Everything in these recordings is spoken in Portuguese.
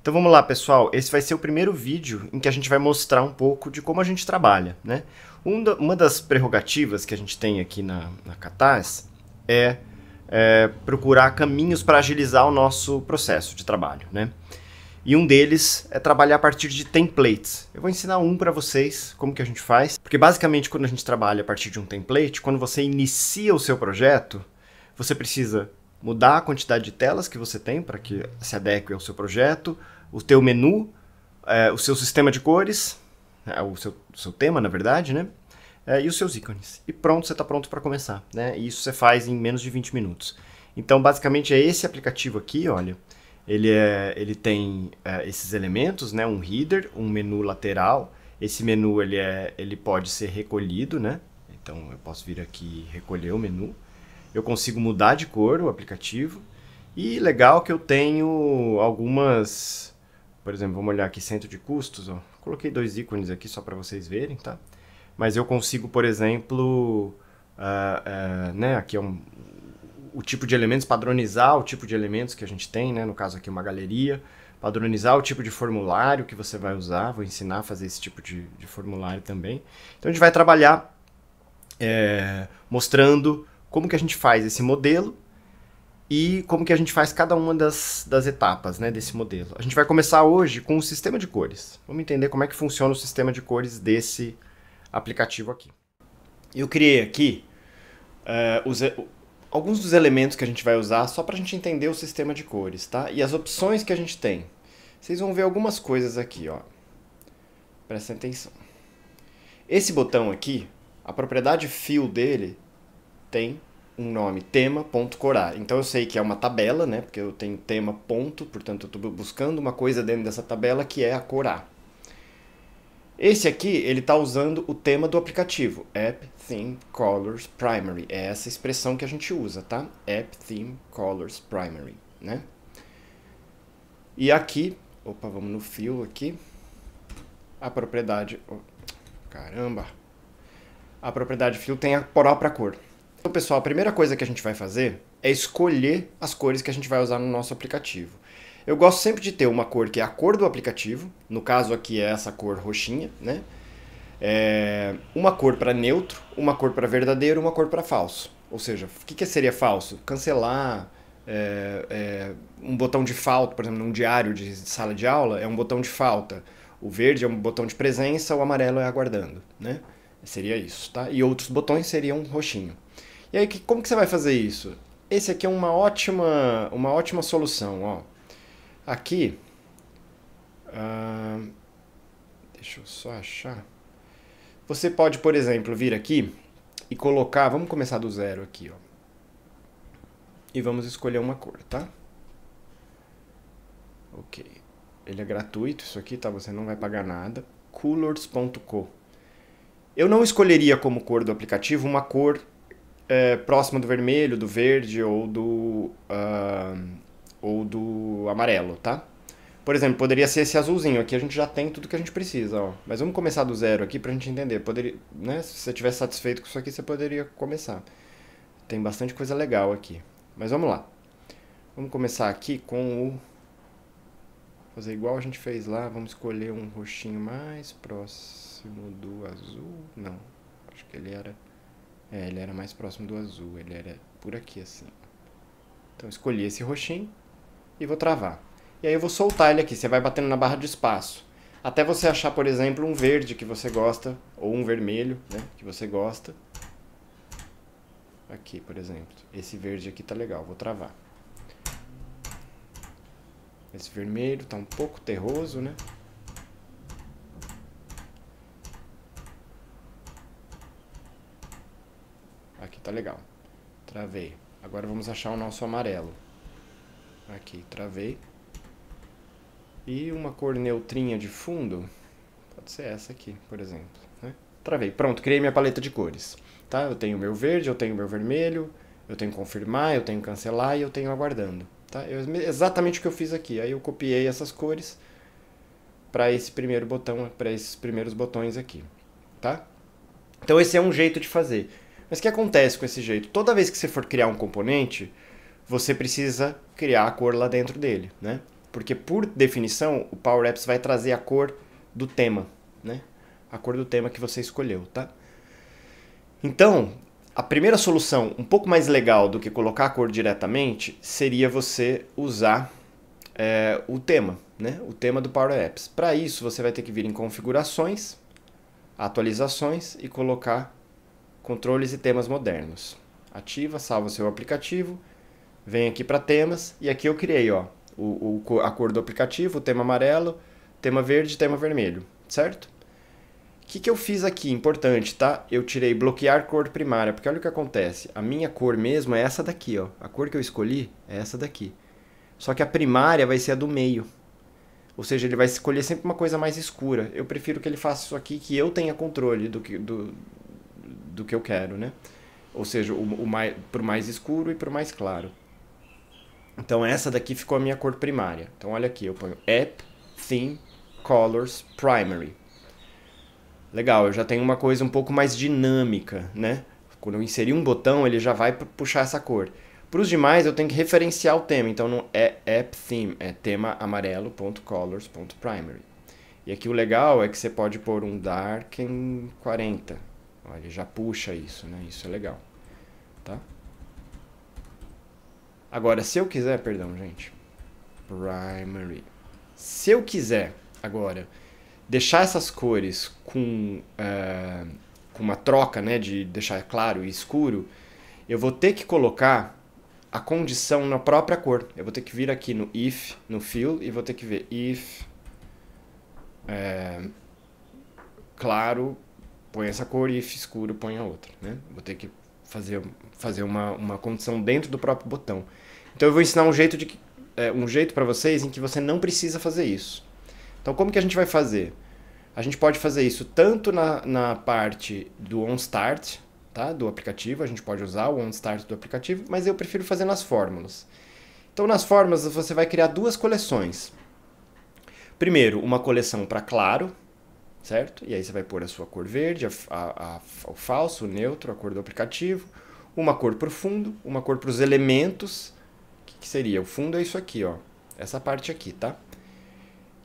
Então vamos lá, pessoal. Esse vai ser o primeiro vídeo em que a gente vai mostrar um pouco de como a gente trabalha, né? Uma das prerrogativas que a gente tem aqui na Catarse é procurar caminhos para agilizar o nosso processo de trabalho, né? E um deles é trabalhar a partir de templates. Eu vou ensinar um para vocês, como que a gente faz. Porque basicamente quando a gente trabalha a partir de um template, quando você inicia o seu projeto, você precisa mudar a quantidade de telas que você tem para que se adeque ao seu projeto, o teu menu, o seu sistema de cores, o seu tema, na verdade, né? E os seus ícones. E pronto, você está pronto para começar, né? E isso você faz em menos de 20 minutos. Então, basicamente, é esse aplicativo aqui, olha. Ele tem esses elementos, né? Um header, um menu lateral. Esse menu ele pode ser recolhido, né? Então, eu posso vir aqui e recolher o menu. Eu consigo mudar de cor o aplicativo. E legal que eu tenho algumas... Por exemplo, vamos olhar aqui, centro de custos. Ó. Coloquei 2 ícones aqui só para vocês verem, tá? Mas eu consigo, por exemplo... né? Aqui é o tipo de elementos, padronizar o tipo de elementos que a gente tem, né? No caso aqui uma galeria. Padronizar o tipo de formulário que você vai usar. Vou ensinar a fazer esse tipo de formulário também. Então a gente vai trabalhar mostrando como que a gente faz esse modelo e como que a gente faz cada uma das etapas, né, desse modelo. A gente vai começar hoje com o sistema de cores. Vamos entender como é que funciona o sistema de cores desse aplicativo aqui. Eu criei aqui alguns dos elementos que a gente vai usar só para a gente entender o sistema de cores, tá? E as opções que a gente tem. Vocês vão ver algumas coisas aqui, ó. Prestem atenção. Esse botão aqui, a propriedade fill dele tem um nome, tema.corar. Então eu sei que é uma tabela, né? Porque eu tenho tema ponto, portanto eu estou buscando uma coisa dentro dessa tabela que é a corar. Esse aqui, ele está usando o tema do aplicativo, App Theme Colors Primary. É essa expressão que a gente usa, tá? App Theme Colors Primary, né? E aqui, opa, vamos no fill aqui. A propriedade, caramba. A propriedade fill tem a própria cor. Então, pessoal, a primeira coisa que a gente vai fazer é escolher as cores que a gente vai usar no nosso aplicativo. Eu gosto sempre de ter uma cor que é a cor do aplicativo, no caso aqui é essa cor roxinha, né? Uma cor para neutro, uma cor para verdadeiro, uma cor para falso. Ou seja, o que seria falso? Cancelar, um botão de falta, por exemplo, num diário de sala de aula, é um botão de falta. O verde é um botão de presença, o amarelo é aguardando, né? Seria isso, tá? E outros botões seriam roxinho. E aí, como que você vai fazer isso? Esse aqui é uma ótima solução, ó. Aqui, deixa eu só achar. Você pode, por exemplo, vir aqui e colocar, vamos começar do zero aqui, ó. E vamos escolher uma cor, tá? Ok. Ele é gratuito, isso aqui, tá? Você não vai pagar nada. Colors.co. Eu não escolheria como cor do aplicativo uma cor próxima do vermelho, do verde ou do amarelo, tá? Por exemplo, poderia ser esse azulzinho. Aqui a gente já tem tudo que a gente precisa, ó. Mas vamos começar do zero aqui pra gente entender. Poderia, né? Se você estiver satisfeito com isso aqui, você poderia começar. Tem bastante coisa legal aqui. Mas vamos lá. Vamos começar aqui com o... fazer igual a gente fez lá. Vamos escolher um roxinho mais próximo do azul. Não, acho que ele era... ele era mais próximo do azul. Ele era por aqui, assim. Então escolhi esse roxinho e vou travar. E aí eu vou soltar ele aqui, você vai batendo na barra de espaço. Até você achar, por exemplo, um verde que você gosta, ou um vermelho, né, que você gosta. Aqui, por exemplo. Esse verde aqui tá legal, vou travar. Esse vermelho tá um pouco terroso, né? Aqui tá legal. Travei. Agora vamos achar o nosso amarelo. Aqui, travei. E uma cor neutrinha de fundo, pode ser essa aqui, por exemplo, né? Travei. Pronto, criei minha paleta de cores. Tá? Eu tenho o meu verde, eu tenho o meu vermelho, eu tenho confirmar, eu tenho cancelar e eu tenho aguardando. Tá? Exatamente o que eu fiz aqui. Aí eu copiei essas cores para esse primeiro botão, para esses primeiros botões aqui. Tá? Então esse é um jeito de fazer. Mas o que acontece com esse jeito? Toda vez que você for criar um componente, você precisa criar a cor lá dentro dele, né? Porque, por definição, o Power Apps vai trazer a cor do tema, né? A cor do tema que você escolheu, tá? Então, a primeira solução, um pouco mais legal do que colocar a cor diretamente, seria você usar o tema, né? O tema do Power Apps. Para isso, você vai ter que vir em configurações, atualizações e colocar controles e temas modernos. Ativa, salva seu aplicativo, vem aqui para temas e aqui eu criei, ó, a cor do aplicativo, o tema amarelo, tema verde e tema vermelho, certo? O que eu fiz aqui? Importante, tá? Eu tirei bloquear cor primária, porque olha o que acontece. A minha cor mesmo é essa daqui, ó. A cor que eu escolhi é essa daqui. Só que a primária vai ser a do meio. Ou seja, ele vai escolher sempre uma coisa mais escura. Eu prefiro que ele faça isso aqui, que eu tenha controle do que eu quero, né? Ou seja, pro mais escuro e pro mais claro. Então essa daqui ficou a minha cor primária. Então olha aqui, eu ponho App, Theme, Colors, Primary. Legal, eu já tenho uma coisa um pouco mais dinâmica, né? Quando eu inserir um botão, ele já vai puxar essa cor. Para os demais, eu tenho que referenciar o tema. Então não é App Theme, é tema amarelo.colors.primary. E aqui o legal é que você pode pôr um darken 40. Olha, ele já puxa isso, né? Isso é legal, tá? Agora, se eu quiser, perdão, gente. Primary. Se eu quiser, agora, deixar essas cores com uma troca, né, de deixar claro e escuro, eu vou ter que colocar a condição na própria cor. Eu vou ter que vir aqui no if, no fill, e vou ter que ver if claro, põe essa cor, e if escuro, põe a outra, né? Vou ter que fazer uma condição dentro do próprio botão. Então eu vou ensinar um jeito para vocês em que você não precisa fazer isso. Então como que a gente vai fazer? A gente pode fazer isso tanto na parte do OnStart, tá? Do aplicativo, a gente pode usar o OnStart do aplicativo, mas eu prefiro fazer nas fórmulas. Então nas fórmulas você vai criar duas coleções. Primeiro, uma coleção para claro, certo? E aí você vai pôr a sua cor verde, o falso, o neutro, a cor do aplicativo, uma cor para o fundo, uma cor para os elementos, que seria? O fundo é isso aqui, ó, essa parte aqui, tá?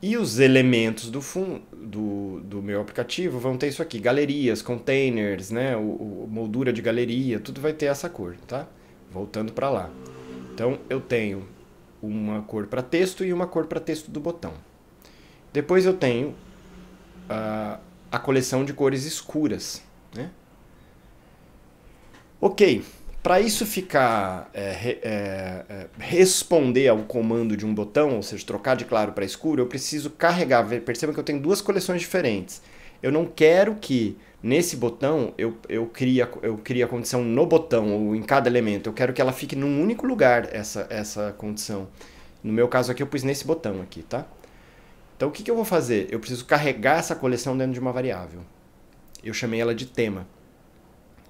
E os elementos do fundo do meu aplicativo vão ter isso aqui, galerias, containers, né, moldura de galeria, tudo vai ter essa cor, tá? Voltando para lá. Então eu tenho uma cor para texto e uma cor para texto do botão. Depois eu tenho a coleção de cores escuras, né? Ok, para isso ficar responder ao comando de um botão, ou seja, trocar de claro para escuro, eu preciso carregar. Perceba que eu tenho duas coleções diferentes. Eu não quero que nesse botão eu crie a condição no botão ou em cada elemento. Eu quero que ela fique num único lugar, essa condição. No meu caso aqui eu pus nesse botão aqui, tá? Então o que eu vou fazer? Eu preciso carregar essa coleção dentro de uma variável. Eu chamei ela de tema.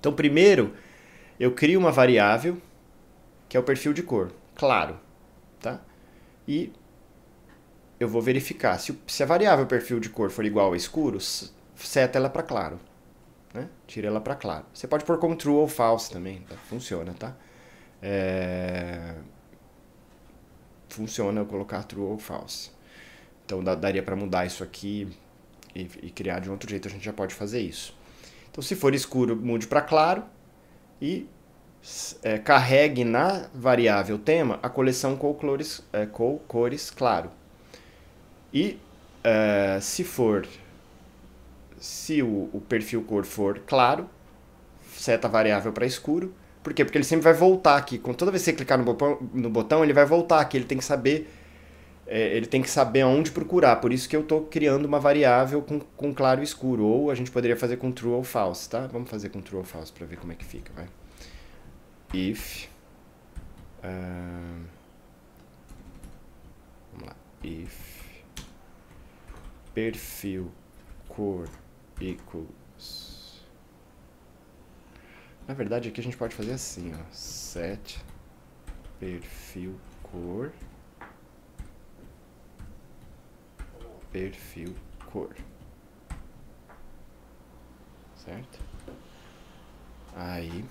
Então primeiro eu crio uma variável que é o perfil de cor, claro, tá? E eu vou verificar se a variável perfil de cor for igual a escuro, seta ela para claro, né? Tira ela para claro. Você pode pôr como true ou false também, tá? Funciona, tá? Funciona eu colocar true ou false. Então daria para mudar isso aqui e criar de um outro jeito, a gente já pode fazer isso. Então se for escuro, mude para claro e carregue na variável tema a coleção com cores claro. E se o perfil cor for claro, seta a variável para escuro. Por quê? Porque ele sempre vai voltar aqui. Toda vez que você clicar no botão, ele vai voltar aqui. Ele tem que saber aonde procurar. Por isso que eu estou criando uma variável com claro e escuro. Ou a gente poderia fazer com true ou false, tá? Vamos fazer com true ou false para ver como é que fica, vai. If vamos lá. If perfil cor equals. Na verdade aqui a gente pode fazer assim, ó. Set perfil cor certo? Aí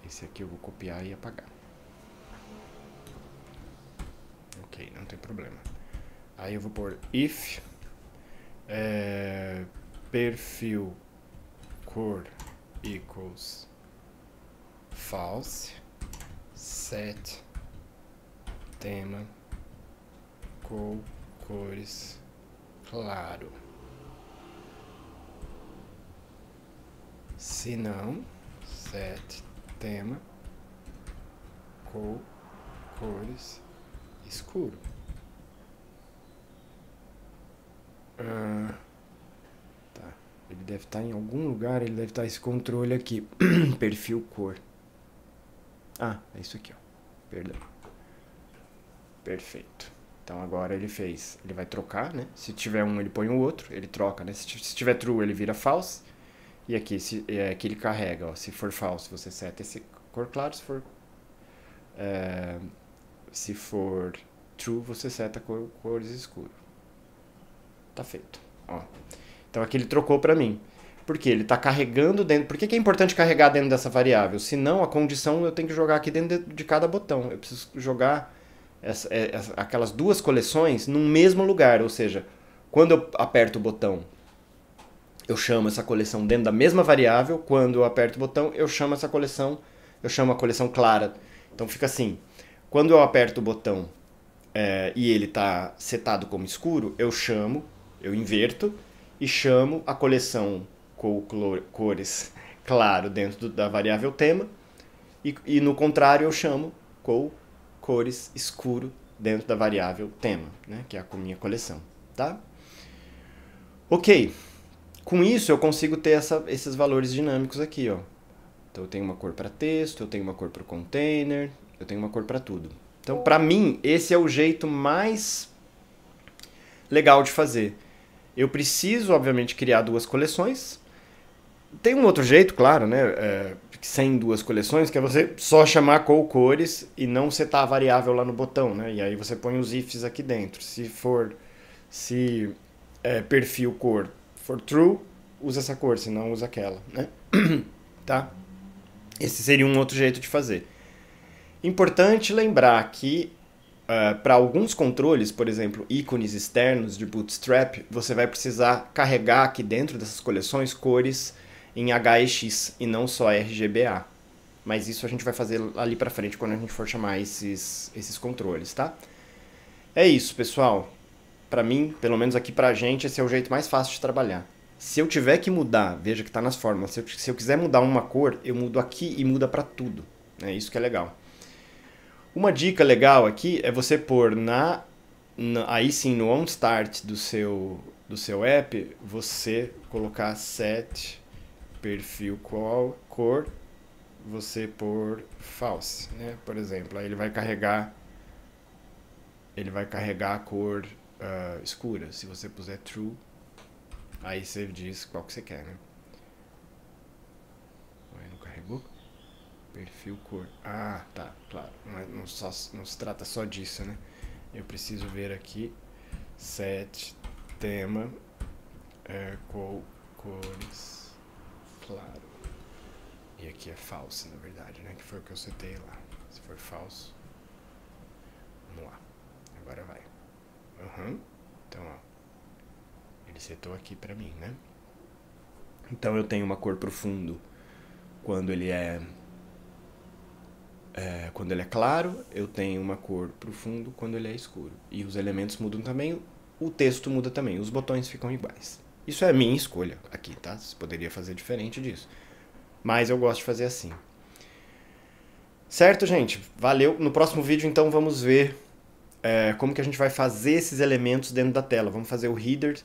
esse aqui eu vou copiar e apagar. Ok. Ok, não tem problema. Aí eu vou pôr if perfil cor equals false, set tema cores claro. Se não, set tema cores escuro. Tá. Ele deve estar em algum lugar, ele deve estar esse controle aqui. Perfil cor. Ah, é isso aqui, ó. Perdão. Perfeito. Então agora ele fez. Ele vai trocar, né? Se tiver um, ele põe o outro. Ele troca, né? Se tiver true, ele vira false. E aqui, aqui ele carrega, ó. Se for false, você seta esse cor claro. Se for true, você seta cores escuro. Tá feito. Ó. Então aqui ele trocou para mim. Por quê? Ele está carregando dentro... Por que é importante carregar dentro dessa variável? Senão, a condição eu tenho que jogar aqui dentro de cada botão. Eu preciso jogar aquelas duas coleções num mesmo lugar. Ou seja, quando eu aperto o botão, eu chamo essa coleção dentro da mesma variável. Quando eu aperto o botão, eu chamo essa coleção... Eu chamo a coleção clara. Então fica assim. Quando eu aperto o botão e ele está setado como escuro, eu inverto e chamo a coleção cores claro dentro da variável tema e no contrário eu chamo cores escuro dentro da variável tema, né, que é a minha coleção, tá? Ok, com isso eu consigo ter esses valores dinâmicos aqui, ó. Então eu tenho uma cor para texto, eu tenho uma cor para o container, eu tenho uma cor para tudo. Então para mim esse é o jeito mais legal de fazer. Eu preciso, obviamente, criar duas coleções. Tem um outro jeito, claro, né? Sem duas coleções, que é você só chamar cores e não setar a variável lá no botão, né? E aí você põe os ifs aqui dentro. Se perfil cor for true, usa essa cor, se não usa aquela, né? Tá? Esse seria um outro jeito de fazer. Importante lembrar que para alguns controles, por exemplo, ícones externos de Bootstrap, você vai precisar carregar aqui dentro dessas coleções cores em HEX e não só RGBA. Mas isso a gente vai fazer ali para frente quando a gente for chamar esses controles, tá? É isso, pessoal. Para mim, pelo menos aqui pra gente, esse é o jeito mais fácil de trabalhar. Se eu tiver que mudar, veja que está nas fórmulas, se eu quiser mudar uma cor, eu mudo aqui e muda para tudo. É isso que é legal. Uma dica legal aqui é você pôr aí sim no onStart do seu app, você colocar set perfil cor, você pôr false, né? Por exemplo, aí ele vai carregar a cor escura. Se você puser true, aí você diz qual que você quer, né? Aí não carregou? Perfil cor. Ah, tá, claro. Não se trata só disso, né? Eu preciso ver aqui. Set tema cores claro. E aqui é false, na verdade, né? Que foi o que eu setei lá. Se for falso, vamos lá. Agora vai. Então, ó. Ele setou aqui pra mim, né? Então eu tenho uma cor pro fundo quando ele é claro, eu tenho uma cor pro fundo quando ele é escuro. E os elementos mudam também, o texto muda também, os botões ficam iguais. Isso é a minha escolha aqui, tá? Você poderia fazer diferente disso. Mas eu gosto de fazer assim. Certo, gente? Valeu. No próximo vídeo, então, vamos ver como que a gente vai fazer esses elementos dentro da tela. Vamos fazer o header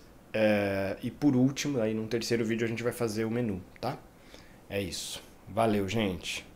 e, por último, aí num terceiro vídeo, a gente vai fazer o menu, tá? É isso. Valeu, gente.